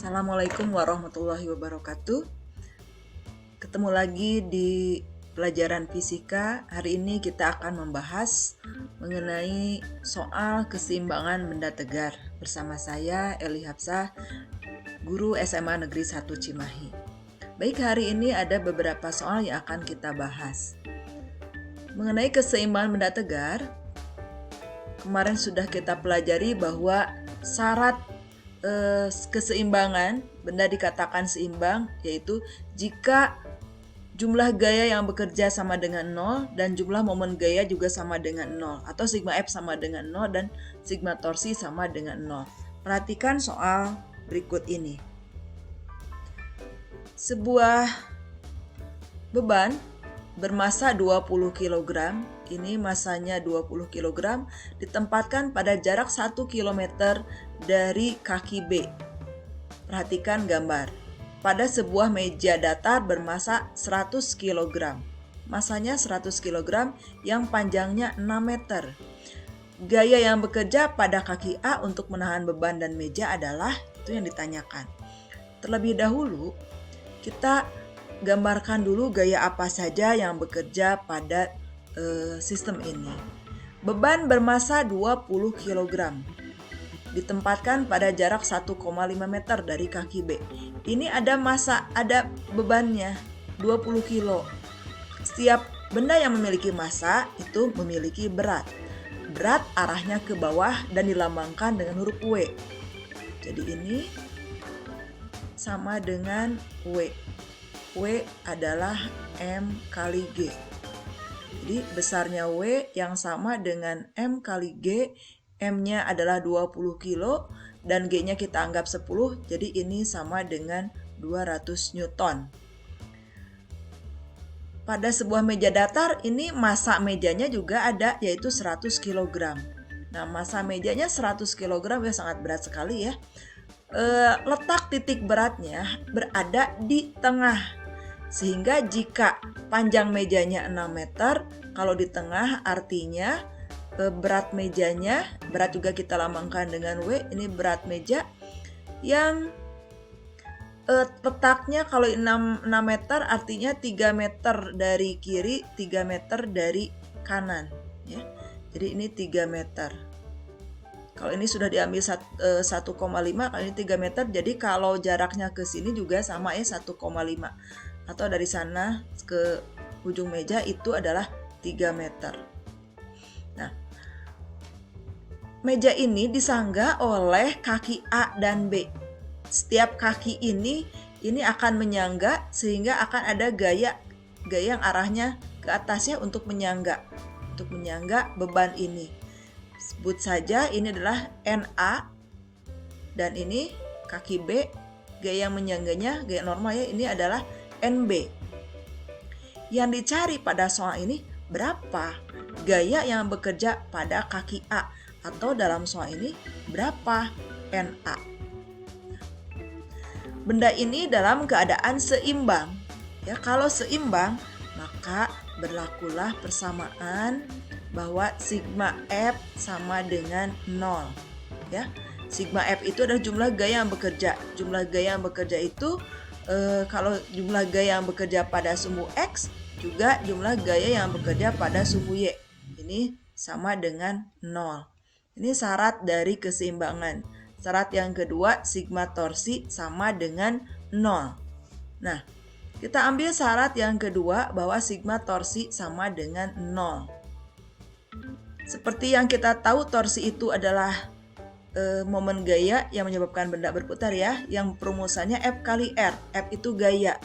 Assalamualaikum warahmatullahi wabarakatuh. Ketemu lagi di pelajaran fisika. Hari ini kita akan membahas mengenai soal keseimbangan benda tegar bersama saya Eli Hapsah, guru SMA Negeri 1 Cimahi. Baik, hari ini ada beberapa soal yang akan kita bahas. Mengenai keseimbangan benda tegar, kemarin sudah kita pelajari bahwa syarat keseimbangan benda dikatakan seimbang yaitu jika jumlah gaya yang bekerja sama dengan 0 dan jumlah momen gaya juga sama dengan 0, atau sigma F sama dengan 0 dan sigma torsi sama dengan 0. Perhatikan soal berikut ini. Sebuah beban bermasa 20 kg, ini masanya 20 kg, ditempatkan pada jarak 1 km dari kaki B. Perhatikan gambar. Pada sebuah meja datar bermasa 100 kg. Masanya 100 kg yang panjangnya 6 meter. Gaya yang bekerja pada kaki A untuk menahan beban dan meja adalah, itu yang ditanyakan. Terlebih dahulu, kita gambarkan dulu gaya apa saja yang bekerja pada sistem ini. Beban bermasa 20 kg ditempatkan pada jarak 1,5 meter dari kaki B. Ini ada bebannya 20 kilo. Setiap benda yang memiliki massa itu memiliki berat. Berat arahnya ke bawah dan dilambangkan dengan huruf W. Jadi ini sama dengan W. W adalah M kali G. Jadi besarnya W yang sama dengan M kali G, M-nya adalah 20 kilo dan G-nya kita anggap 10, jadi ini sama dengan 200 Newton. Pada sebuah meja datar, ini massa mejanya juga ada, yaitu 100 kg. Nah, massa mejanya 100 kg ya sangat berat sekali ya. Letak titik beratnya berada di tengah. Sehingga jika panjang mejanya 6 meter, kalau di tengah artinya berat mejanya, berat juga kita lambangkan dengan W, ini berat meja yang letaknya kalau 6 meter artinya 3 meter dari kiri, 3 meter dari kanan. Ya. Jadi ini 3 meter. Kalau ini sudah diambil 1,5, kalau ini 3 meter, jadi kalau jaraknya ke sini juga sama ya 1,5. Atau dari sana ke ujung meja itu adalah 3 meter. Nah, meja ini disangga oleh kaki A dan B. Setiap kaki ini akan menyangga sehingga akan ada gaya yang arahnya ke atasnya untuk menyangga beban ini. Sebut saja ini adalah NA dan ini kaki B, gaya yang menyangganya, gaya normal ya, ini adalah NB. Yang dicari pada soal ini berapa gaya yang bekerja pada kaki A, atau dalam soal ini berapa NA. Benda ini dalam keadaan seimbang. Ya, kalau seimbang maka berlakulah persamaan bahwa sigma F sama dengan 0. Ya. Sigma F itu adalah jumlah gaya yang bekerja. Jumlah gaya yang bekerja itu kalau jumlah gaya yang bekerja pada sumbu X juga jumlah gaya yang bekerja pada sumbu Y. Ini sama dengan 0. Ini syarat dari keseimbangan. Syarat yang kedua, sigma torsi sama dengan 0. Nah, kita ambil syarat yang kedua bahwa sigma torsi sama dengan 0. Seperti yang kita tahu, torsi itu adalah momen gaya yang menyebabkan benda berputar ya, yang perumusannya F kali R. F itu gaya.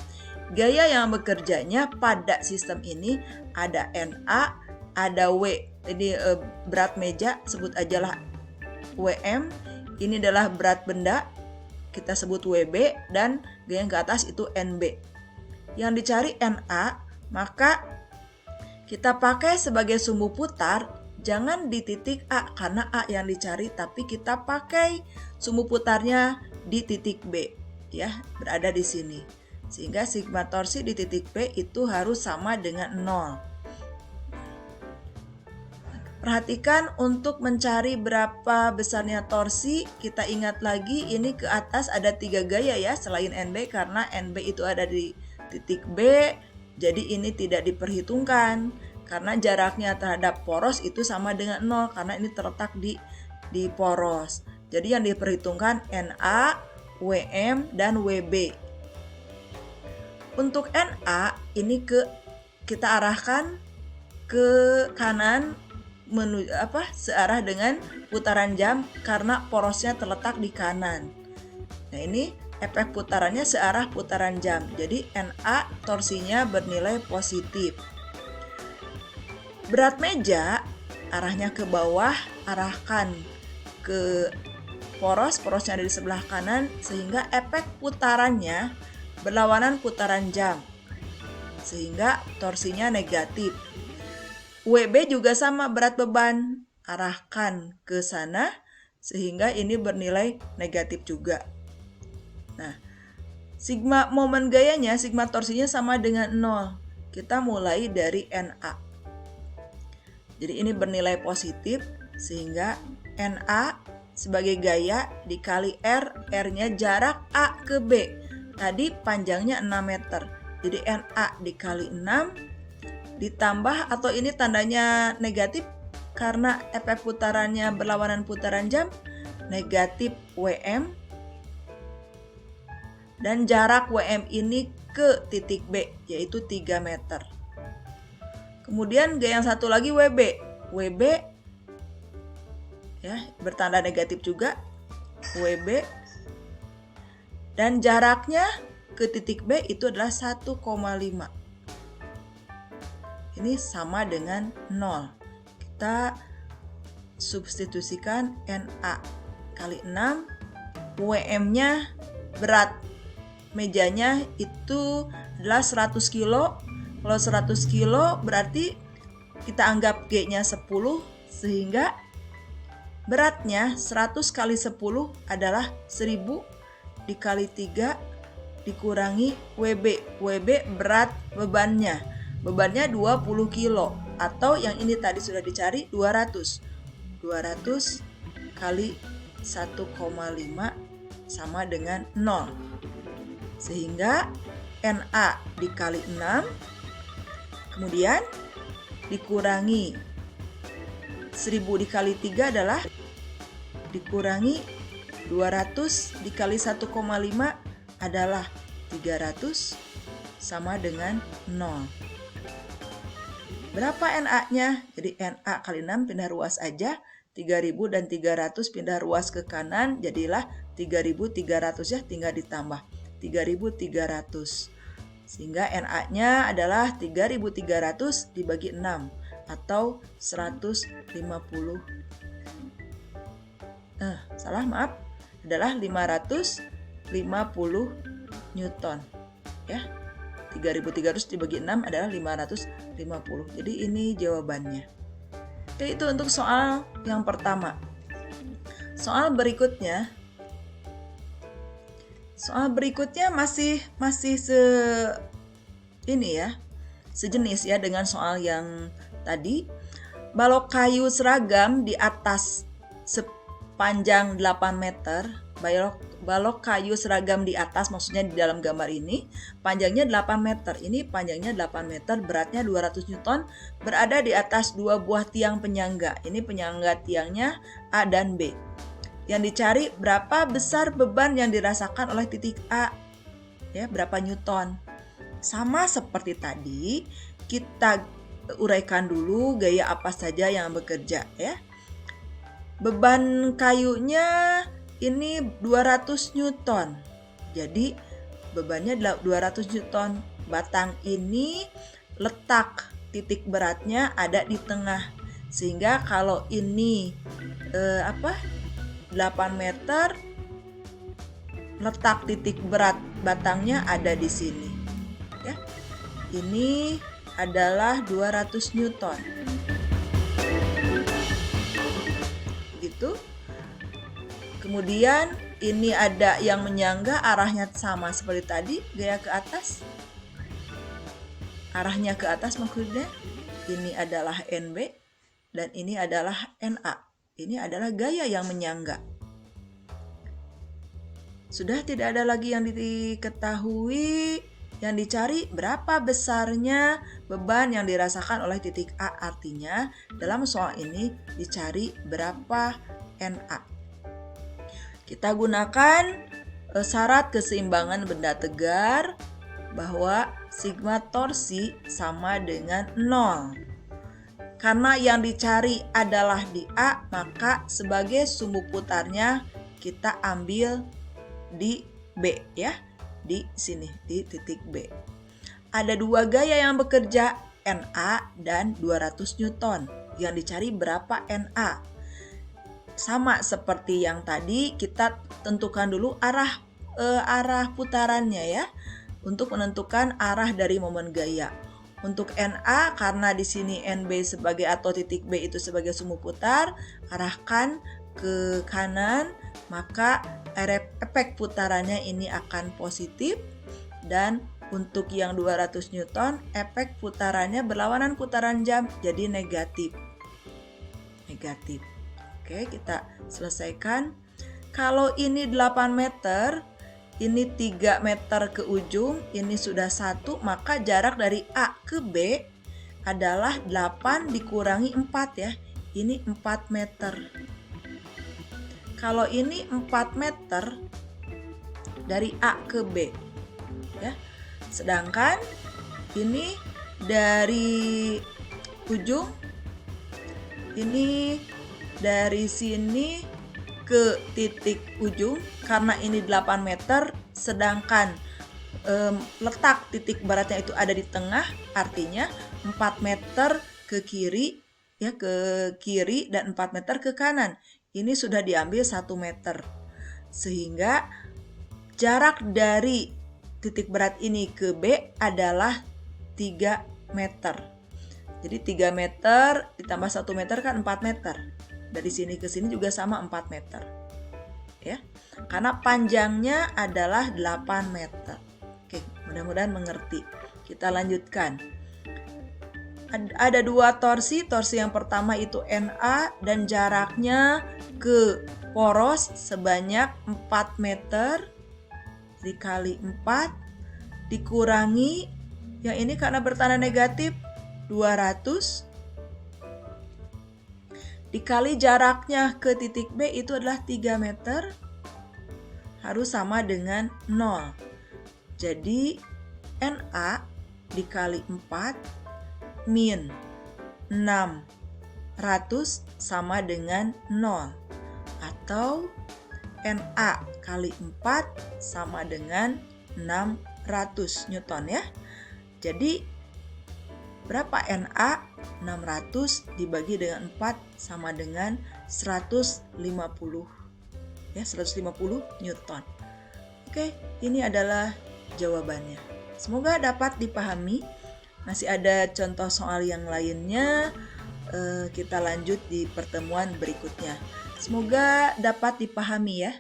Gaya yang bekerjanya pada sistem ini ada NA, ada W. Jadi berat meja sebut ajalah WM. Ini adalah berat benda, kita sebut WB, dan gaya yang ke atas itu NB. Yang dicari NA, maka kita pakai sebagai sumbu putar. Jangan di titik A karena A yang dicari, tapi kita pakai sumbu putarnya di titik B, ya, berada di sini. Sehingga sigma torsi di titik B itu harus sama dengan 0. Perhatikan untuk mencari berapa besarnya torsi, kita ingat lagi ini ke atas ada 3 gaya ya selain NB, karena NB itu ada di titik B, jadi ini tidak diperhitungkan karena jaraknya terhadap poros itu sama dengan 0 karena ini terletak di poros. Jadi yang diperhitungkan NA, WM, dan WB. Untuk NA ini kita arahkan ke kanan searah dengan putaran jam karena porosnya terletak di kanan. Nah, ini efek putarannya searah putaran jam. Jadi NA torsinya bernilai positif. Berat meja arahnya ke bawah, arahkan ke porosnya ada di sebelah kanan sehingga efek putarannya berlawanan putaran jam. Sehingga torsinya negatif. WB juga sama, berat beban, arahkan ke sana sehingga ini bernilai negatif juga. Nah, sigma momen gayanya, sigma torsinya sama dengan 0. Kita mulai dari NA. Jadi ini bernilai positif sehingga NA sebagai gaya dikali R, R-nya jarak A ke B. Tadi panjangnya 6 meter. Jadi NA dikali 6 ditambah, atau ini tandanya negatif karena efek putarannya berlawanan putaran jam, negatif WM, dan jarak WM ini ke titik B yaitu 3 meter. Kemudian gaya yang satu lagi WB. WB ya bertanda negatif juga, WB, dan jaraknya ke titik B itu adalah 1,5. Ini sama dengan 0. Kita substitusikan NA kali 6, WM-nya berat mejanya itu adalah 100 kilo. Kalau 100 kilo berarti kita anggap G-nya 10 sehingga beratnya 100 kali 10 adalah 1000 dikali 3 dikurangi WB. WB berat bebannya. Bebannya 20 kilo atau yang ini tadi sudah dicari 200. 200 kali 1,5 sama dengan 0. Sehingga NA dikali 6 kemudian dikurangi 1000 dikali 3 adalah dikurangi 200 dikali 1,5 adalah 300 sama dengan 0. Berapa NA-nya? Jadi NA kali 6 pindah ruas aja, 3000 dan 300 pindah ruas ke kanan, jadilah 3300 ya, tinggal ditambah 3300. Sehingga NA-nya adalah 3300 dibagi 6 atau 150. Adalah 550 Newton. Ya. 3300 dibagi 6 adalah 550. Jadi ini jawabannya. Oke, itu untuk soal yang pertama. Soal berikutnya masih sejenis ya dengan soal yang tadi. Balok kayu seragam di atas sepanjang 8 meter. Balok kayu seragam di atas, maksudnya di dalam gambar ini panjangnya 8 meter. Ini panjangnya 8 meter, beratnya 200 Newton, berada di atas 2 buah tiang penyangga. Ini penyangga tiangnya A dan B. Yang dicari berapa besar beban yang dirasakan oleh titik A. Ya, berapa Newton. Sama seperti tadi, kita uraikan dulu gaya apa saja yang bekerja ya. Beban kayunya ini 200 Newton. Jadi bebannya 200 Newton. Batang ini letak titik beratnya ada di tengah. Sehingga kalau ini 8 meter, letak titik berat batangnya ada di sini. Ya. Ini adalah 200 Newton. Gitu. Kemudian ini ada yang menyangga, arahnya sama seperti tadi, gaya ke atas. Arahnya ke atas maksudnya. Ini adalah NB dan ini adalah NA. Ini adalah gaya yang menyangga. Sudah tidak ada lagi yang diketahui. Yang dicari berapa besarnya beban yang dirasakan oleh titik A. Artinya dalam soal ini dicari berapa NA. Kita gunakan syarat keseimbangan benda tegar bahwa sigma torsi sama dengan 0. Karena yang dicari adalah di A, maka sebagai sumbu putarnya kita ambil di B ya. Di sini, di titik B. Ada dua gaya yang bekerja, NA dan 200 Newton. Yang dicari berapa NA? Sama seperti yang tadi, kita tentukan dulu arah putarannya ya, untuk menentukan arah dari momen gaya. Untuk NA, karena di sini NB sebagai atau titik B itu sebagai sumbu putar, arahkan ke kanan, maka efek putarannya ini akan positif. Dan untuk yang 200 Newton, efek putarannya berlawanan putaran jam, jadi negatif. Oke, kita selesaikan. Kalau ini 8 meter, ini 3 meter ke ujung, ini sudah 1, maka jarak dari A ke B adalah 8 dikurangi 4 ya. Ini 4 meter. Kalau ini 4 meter dari A ke B ya. Sedangkan ini dari ujung, ini dari sini ke titik ujung, karena ini 8 meter sedangkan letak titik baratnya itu ada di tengah, artinya 4 meter ke kiri ya, ke kiri, dan 4 meter ke kanan. Ini sudah diambil 1 meter. Sehingga jarak dari titik berat ini ke B adalah 3 meter. Jadi 3 meter ditambah 1 meter kan 4 meter. Dari sini ke sini juga sama 4 meter. Ya. Karena panjangnya adalah 8 meter. Oke, mudah-mudahan mengerti. Kita lanjutkan. Ada dua torsi yang pertama itu NA dan jaraknya ke poros sebanyak 4 meter dikali 4 dikurangi, yang ini karena bertanda negatif 200 dikali jaraknya ke titik B itu adalah 3 meter harus sama dengan 0. Jadi NA dikali 4 min 600 sama dengan 0, atau NA kali 4 sama dengan 600 Newton ya. Jadi berapa NA? 600 dibagi dengan 4 sama dengan 150 ya, 150 Newton. Oke, ini adalah jawabannya. Semoga dapat dipahami. Masih ada contoh soal yang lainnya, kita lanjut di pertemuan berikutnya. Semoga dapat dipahami ya.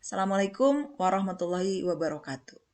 Assalamualaikum warahmatullahi wabarakatuh.